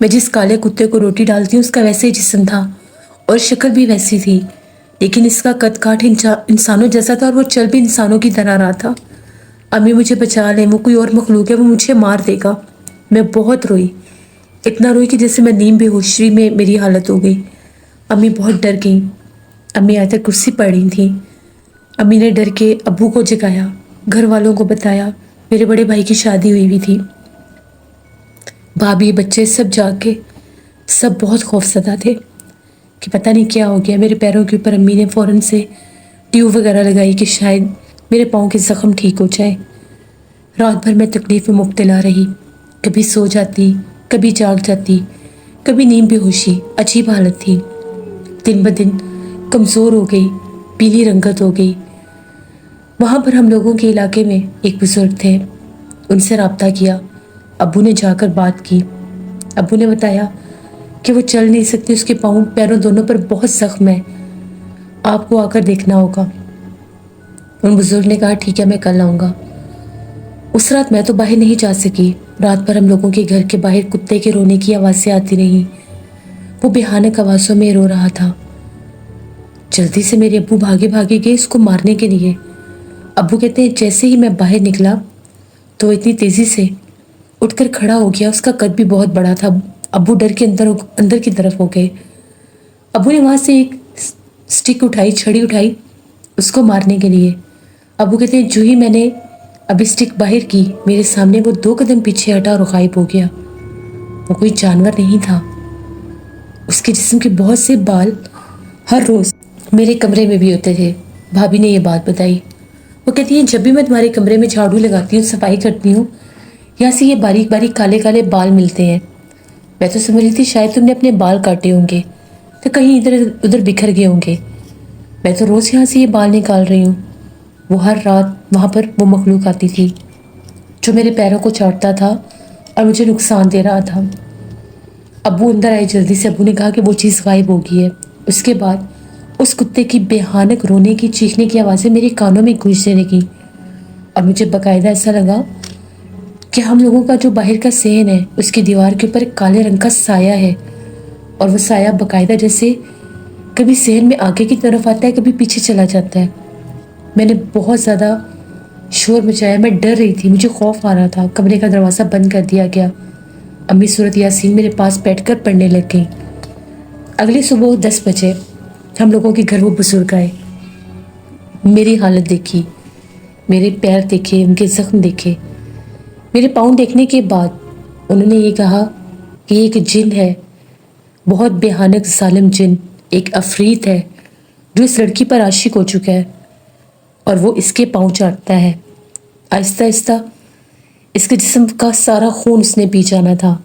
میں جس کالے کتے کو روٹی ڈالتی ہوں اس کا ویسے ہی جسم تھا اور شکل بھی ویسی تھی، لیکن اس کا قد کاٹ انسانوں جیسا تھا اور وہ چل بھی انسانوں کی طرح رہا تھا۔ امی مجھے بچا لیں، وہ کوئی اور مخلوق ہے، وہ مجھے مار دے گا۔ میں بہت روئی، اتنا روئی کہ جیسے میں نیم بے ہوشی میں میری حالت ہو گئی۔ امی بہت ڈر گئیں۔ امی آیت کرسی پڑھ رہی تھیں۔ امی نے ڈر کے ابو کو جگایا، گھر والوں کو بتایا۔ میرے بڑے بھائی کی شادی ہوئی ہوئی تھی، بھابھی بچے سب جاگ کے، سب بہت خوفزدہ تھے کہ پتہ نہیں کیا ہو گیا۔ میرے پیروں کے اوپر امی نے فوراً سے ٹیوب وغیرہ لگائی کہ شاید میرے پاؤں کے زخم ٹھیک ہو جائے۔ رات بھر میں تکلیف میں مبتلا رہی، کبھی سو جاتی، کبھی جاگ جاتی، کبھی نیند بے ہوشی، عجیب حالت تھی۔ دن بدن کمزور ہو گئی، پیلی رنگت ہو گئی۔ وہاں پر ہم لوگوں کے علاقے میں ایک بزرگ تھے، ان سے رابطہ کیا۔ ابو نے جا کر بات کی۔ ابو نے بتایا کہ وہ چل نہیں سکتی، اس کے پاؤں پیروں دونوں پر بہت زخم ہے، آپ کو آ کر دیکھنا ہوگا۔ ان بزرگ نے کہا ٹھیک ہے، میں کل آؤں گا۔ اس رات میں تو باہر نہیں جا سکی۔ رات بھر ہم لوگوں کے گھر کے باہر کتے کے رونے کی آوازیں آتی رہیں۔ وہ بھیانک آوازوں میں رو رہا تھا۔ جلدی سے میرے ابو بھاگے بھاگے گئے اس کو مارنے کے لیے۔ ابو کہتے ہیں جیسے ہی میں باہر نکلا تو اتنی تیزی سے اٹھ کر کھڑا ہو گیا، اس کا قد بھی بہت بڑا تھا۔ ابو ڈر کے اندر کی طرف ہو گئے۔ ابو نے وہاں سے ایک سٹک اٹھائی، چھڑی اٹھائی اس کو مارنے کے لیے۔ ابو کہتے ہیں جو ہی میں نے ابھی سٹک باہر کی، میرے سامنے وہ 2 قدم پیچھے ہٹا اور غائب ہو گیا۔ وہ کوئی جانور نہیں تھا، اس کے جسم کے بہت سے بال ہر روز میرے کمرے میں بھی ہوتے تھے۔ بھابھی نے یہ بات بتائی۔ وہ کہتی ہیں جب بھی میں تمہارے کمرے میں جھاڑو لگاتی ہوں، صفائی کرتی ہوں، یہاں سے یہ باریک باریک کالے کالے بال ملتے ہیں۔ میں تو سمجھ رہی تھی شاید تم نے اپنے بال کاٹے ہوں گے تو کہیں ادھر ادھر بکھر گئے ہوں گے۔ میں تو روز یہاں سے یہ بال نکال رہی ہوں۔ وہ ہر رات وہاں پر وہ مخلوق آتی تھی جو میرے پیروں کو چاٹتا تھا اور مجھے نقصان دے رہا تھا۔ ابو اندر آئے جلدی سے۔ ابو نے کہا کہ وہ چیز غائب ہو گئی ہے۔ اس کے بعد اس کتے کی بھیانک رونے کی، چیخنے کی آوازیں میرے کانوں میں گونجنے لگیں اور مجھے باقاعدہ ایسا لگا کہ ہم لوگوں کا جو باہر کا صحن ہے اس کی دیوار کے اوپر ایک کالے رنگ کا سایہ ہے، اور وہ سایہ باقاعدہ جیسے کبھی صحن میں آگے کی طرف آتا ہے، کبھی پیچھے چلا جاتا ہے۔ میں نے بہت زیادہ شور مچایا، میں ڈر رہی تھی، مجھے خوف آ رہا تھا۔ کمرے کا دروازہ بند کر دیا گیا۔ امی سورۃ یاسین میرے پاس بیٹھ کر پڑھنے لگ گئیں۔ اگلی صبح 10 بجے ہم لوگوں کے گھر وہ بزرگ آئے۔ میری حالت دیکھی، میرے پیر دیکھے، ان کے زخم دیکھے۔ میرے پاؤں دیکھنے کے بعد انہوں نے یہ کہا کہ یہ ایک جن ہے، بہت بھیانک ظالم جن، ایک عفریت ہے جو اس لڑکی پر عاشق ہو چکا ہے اور وہ اس کے پاؤں چاٹتا ہے۔ آہستہ آہستہ اس کے جسم کا سارا خون اس نے پی جانا تھا۔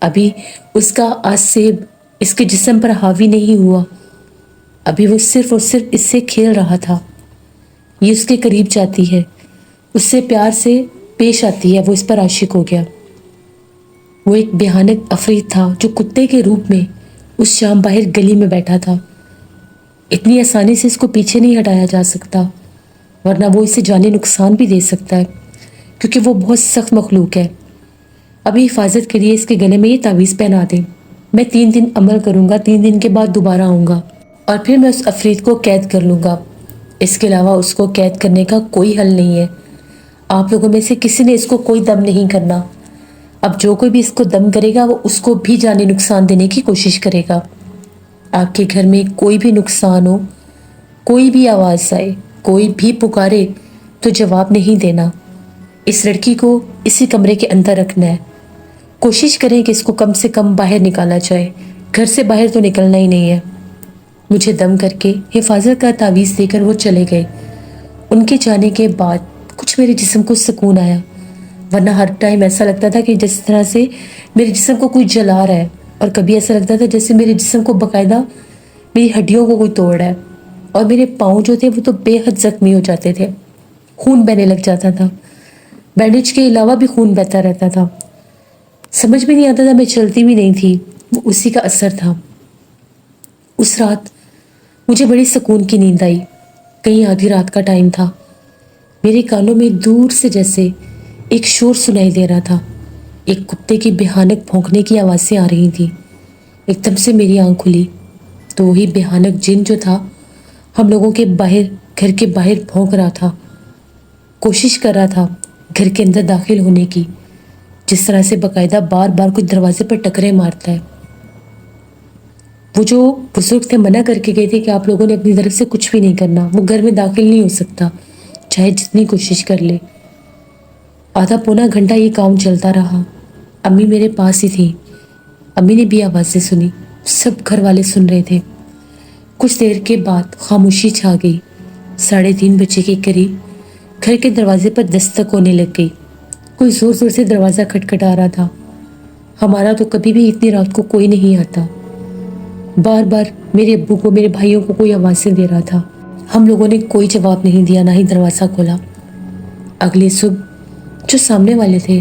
ابھی اس کا آسیب اس کے جسم پر حاوی نہیں ہوا، ابھی وہ صرف اور صرف اس سے کھیل رہا تھا۔ یہ اس کے قریب جاتی ہے، اس سے پیار سے پیش آتی ہے، وہ اس پر عاشق ہو گیا۔ وہ ایک بھیانک عفریت تھا جو کتے کے روپ میں اس شام باہر گلی میں بیٹھا تھا۔ اتنی آسانی سے اس کو پیچھے نہیں ہٹایا جا سکتا، ورنہ وہ اسے جانی نقصان بھی دے سکتا ہے، کیونکہ وہ بہت سخت مخلوق ہے۔ ابھی حفاظت کے لیے اس کے گلے میں یہ تعویذ پہنا دیں۔ میں 3 دن عمل کروں گا، 3 دن کے بعد دوبارہ آؤں گا اور پھر میں اس عفریت کو قید کر لوں گا۔ اس کے علاوہ اس کو قید کرنے کا کوئی حل نہیں ہے۔ آپ لوگوں میں سے کسی نے اس کو کوئی دم نہیں کرنا۔ اب جو کوئی بھی اس کو دم کرے گا وہ اس کو بھی جانی نقصان دینے کی کوشش کرے گا۔ آپ کے گھر میں کوئی بھی نقصان ہو، کوئی بھی آواز آئے، کوئی بھی پکارے تو جواب نہیں دینا۔ اس لڑکی کو اسی کمرے کے اندر رکھنا ہے۔ کوشش کریں کہ اس کو کم سے کم باہر نکالا جائے، گھر سے باہر تو نکلنا ہی نہیں ہے۔ مجھے دم کر کے حفاظت کا تعویذ دے کر وہ چلے گئے۔ ان کے جانے کے بعد کچھ میرے جسم کو سکون آیا، ورنہ ہر ٹائم ایسا لگتا تھا کہ جس طرح سے میرے جسم کو کوئی جلا رہا ہے، اور کبھی ایسا لگتا تھا جیسے میرے جسم کو باقاعدہ میری ہڈیوں کو کوئی توڑ رہا ہے، اور میرے پاؤں جو تھے وہ تو بے حد زخمی ہو جاتے تھے، خون بہنے لگ جاتا تھا، بینڈیج کے علاوہ بھی خون بہتا رہتا تھا، سمجھ بھی نہیں آتا تھا، میں چلتی بھی نہیں تھی، وہ اسی کا اثر تھا۔ اس رات مجھے بڑی سکون کی نیند آئی، کہیں آدھی رات کا ٹائم تھا۔ میرے کانوں میں دور سے جیسے ایک شور سنائی دے رہا تھا، ایک کتے کی بھیانک بھونکنے کی آوازیں آ رہی تھیں۔ ایک دم سے میری آنکھ کھلی تو وہی بھیانک جن جو تھا ہم لوگوں کے باہر، گھر کے باہر بھونک رہا تھا، کوشش کر رہا تھا گھر کے اندر داخل ہونے کی، جس طرح سے باقاعدہ بار بار کچھ دروازے پر ٹکرے مارتا ہے۔ وہ جو بزرگ تھے منع کر کے گئے تھے کہ آپ لوگوں نے اپنی طرف سے کچھ بھی نہیں کرنا، وہ گھر میں داخل نہیں ہو سکتا چاہے جتنی کوشش کر لے۔ آدھا پونا گھنٹہ یہ کام چلتا رہا۔ امی میرے پاس ہی تھی، امی نے بھی آوازیں سنی، سب گھر والے سن رہے تھے۔ کچھ دیر کے بعد خاموشی چھا گئی۔ 3:30 بجے کے قریب گھر کے دروازے پر دستک ہونے لگ گئی۔ کوئی زور زور سے دروازہ کھٹکھٹا رہا تھا۔ ہمارا تو کبھی بھی اتنی رات کو کوئی نہیں آتا۔ بار بار میرے ابو کو، میرے بھائیوں کو کوئی آوازیں دے رہا تھا۔ ہم لوگوں نے کوئی جواب نہیں دیا، نہ ہی دروازہ کھولا۔ اگلے صبح جو سامنے والے تھے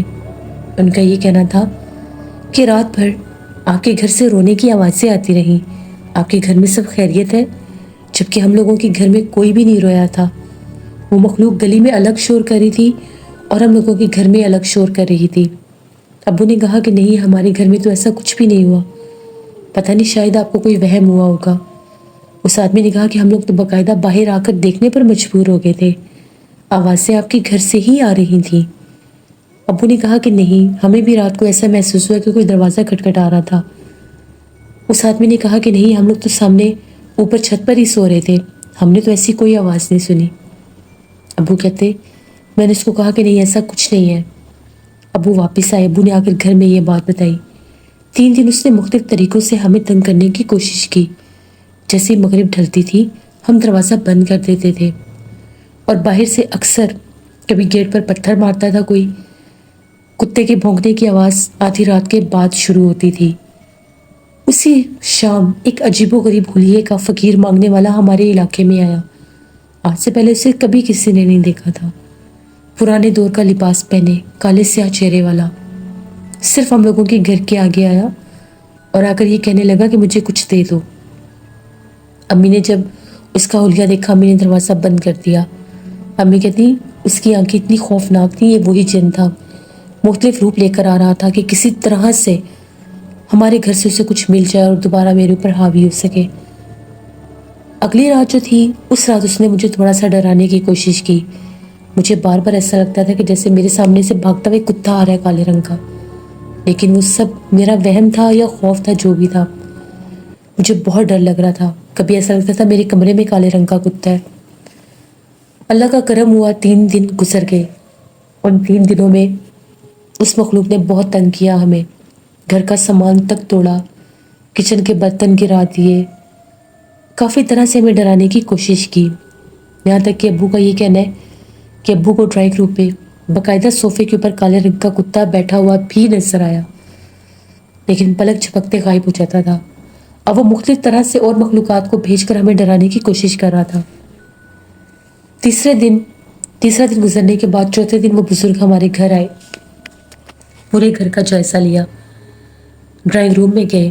ان کا یہ کہنا تھا کہ رات بھر آپ کے گھر سے رونے کی آوازیں آتی رہیں، آپ کے گھر میں سب خیریت ہے، جبکہ ہم لوگوں کے گھر میں کوئی بھی نہیں رویا تھا۔ وہ مخلوق گلی میں الگ شور کر رہی تھی اور ہم لوگوں کے گھر میں الگ شور کر رہی تھی۔ ابو نے کہا کہ نہیں، ہمارے گھر میں تو ایسا کچھ بھی نہیں ہوا، پتہ نہیں شاید آپ کو کوئی وہم ہوا ہوگا۔ اس آدمی نے کہا کہ ہم لوگ تو باقاعدہ باہر آ کر دیکھنے پر مجبور ہو گئے تھے، آوازیں آپ کے گھر سے ہی آ رہی تھیں۔ ابو نے کہا کہ نہیں، ہمیں بھی رات کو ایسا محسوس ہوا کہ کوئی دروازہ کھٹکھٹا رہا تھا۔ اس آدمی نے کہا کہ نہیں، ہم لوگ تو سامنے اوپر چھت پر ہی سو رہے تھے، ہم نے تو ایسی کوئی آواز نہیں سنی۔ ابو کہتے میں نے اس کو کہا کہ نہیں، ایسا کچھ نہیں ہے۔ ابو واپس آئے، ابو نے آ کر گھر میں یہ بات بتائی۔ 3 دن اس نے مختلف طریقوں سے ہمیں تنگ کرنے کی کوشش کی۔ جیسے مغرب ڈھلتی تھی ہم دروازہ بند کر دیتے تھے اور باہر سے اکثر کبھی گیٹ پر پتھر مارتا تھا کوئی۔ کتے کے بھونکنے کی آواز آدھی رات کے بعد شروع ہوتی تھی۔ اسی شام ایک عجیب و غریب حلیے کا فقیر مانگنے والا ہمارے علاقے میں آیا۔ آج سے پہلے اسے کبھی کسی نے نہیں دیکھا تھا۔ پرانے دور کا لباس پہنے، کالے سیاہ چہرے والا، صرف ہم لوگوں کے گھر کے آگے آیا اور آ کر یہ کہنے لگا کہ مجھے کچھ دے دو۔ امی نے جب اس کا حلیہ دیکھا، امی نے دروازہ بند کر دیا۔ امی کہتی اس کی آنکھیں اتنی خوفناک تھیں، یہ وہی جن تھا، مختلف روپ لے کر آ رہا تھا کہ کسی طرح سے ہمارے گھر سے اسے کچھ مل جائے اور دوبارہ میرے اوپر حاوی ہو سکے۔ اگلی رات جو تھی، اس رات اس نے مجھے تھوڑا سا ڈرانے کی کوشش کی۔ مجھے بار بار ایسا لگتا تھا کہ جیسے میرے سامنے سے بھاگتا ہوا ایک کتا آ رہا ہے کالے رنگ کا، لیکن وہ سب میرا وہم تھا یا خوف تھا، جو بھی تھا۔ مجھے بہت ڈر لگ رہا تھا، کبھی ایسا لگتا تھا میرے کمرے میں کالے رنگ کا کتا ہے۔ اللہ کا کرم ہوا، 3 دن گزر گئے۔ ان 3 دنوں میں اس مخلوق نے بہت تنگ کیا ہمیں، گھر کا سامان تک توڑا، کچن کے برتن گرا دیے، کافی طرح سے ہمیں ڈرانے کی کوشش کی۔ یہاں تک کہ ابو کا یہ کہنا ہے کہ ابو کو ڈرائنگ روم پہ باقاعدہ صوفے کے اوپر کالے رنگ کا کتا بیٹھا ہوا بھی نظر آیا، لیکن پلک جھپکتے غائب ہو جاتا تھا۔ اب وہ مختلف طرح سے اور مخلوقات کو بھیج کر ہمیں ڈرانے کی کوشش کر رہا تھا۔ تیسرا دن گزرنے کے بعد چوتھے دن وہ بزرگ ہمارے گھر آئے، پورے گھر کا جائزہ لیا، ڈرائنگ روم میں گئے،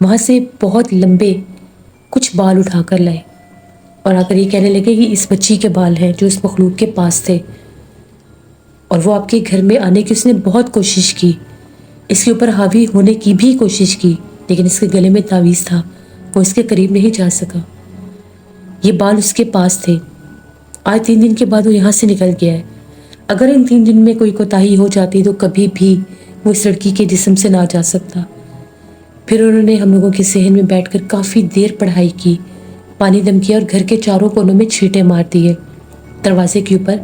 وہاں سے بہت لمبے کچھ بال اٹھا کر لائے اور آ کر یہ کہنے لگے کہ اس بچی کے بال ہیں جو اس مخلوق کے پاس تھے، اور وہ آپ کے گھر میں آنے کی اس نے بہت کوشش کی، اس کے اوپر حاوی ہونے کی بھی کوشش کی، لیکن اس کے گلے میں تعویذ تھا، وہ اس کے قریب نہیں جا سکا۔ یہ بال اس کے پاس تھے۔ آج 3 دن کے بعد وہ یہاں سے نکل گیا ہے۔ اگر ان 3 دن میں کوئی کوتاہی ہو جاتی تو کبھی بھی وہ اس لڑکی کے جسم سے نہ جا سکتا۔ پھر انہوں نے ہم لوگوں کے صحن میں بیٹھ کر کافی دیر پڑھائی کی، پانی دم کیا اور گھر کے چاروں کونوں میں چھینٹے مار دیے، دروازے کے اوپر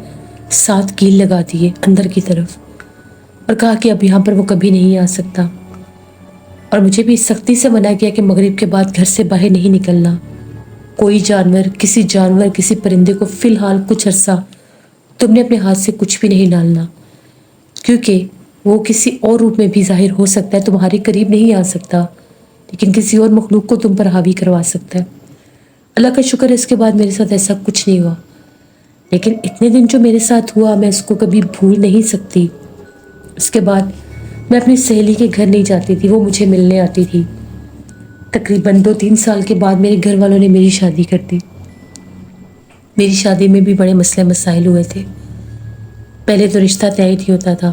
7 کیل لگا دیے اندر کی طرف، اور کہا کہ اب یہاں پر وہ کبھی نہیں آ سکتا، اور مجھے بھی سختی سے منع کیا کہ مغرب کے بعد گھر سے باہر نہیں نکلنا۔ کوئی جانور کسی پرندے کو فی الحال کچھ عرصہ تم نے اپنے ہاتھ سے کچھ بھی نہیں ڈالنا، کیونکہ وہ کسی اور روپ میں بھی ظاہر ہو سکتا ہے، تمہارے قریب نہیں آ سکتا، لیکن کسی اور مخلوق کو تم پر حاوی کروا سکتا ہے۔ اللہ کا شکر ہے اس کے بعد میرے ساتھ ایسا کچھ نہیں ہوا، لیکن اتنے دن جو میرے ساتھ ہوا میں اس کو کبھی بھول نہیں سکتی۔ اس کے بعد میں اپنی سہیلی کے گھر نہیں جاتی تھی، وہ مجھے ملنے آتی تھی۔ تقریباً 2-3 سال کے بعد میرے گھر والوں نے میری شادی کر دی۔ میری شادی میں بھی بڑے مسئلے مسائل ہوئے تھے۔ پہلے تو رشتہ طے نہیں ہوتا تھا،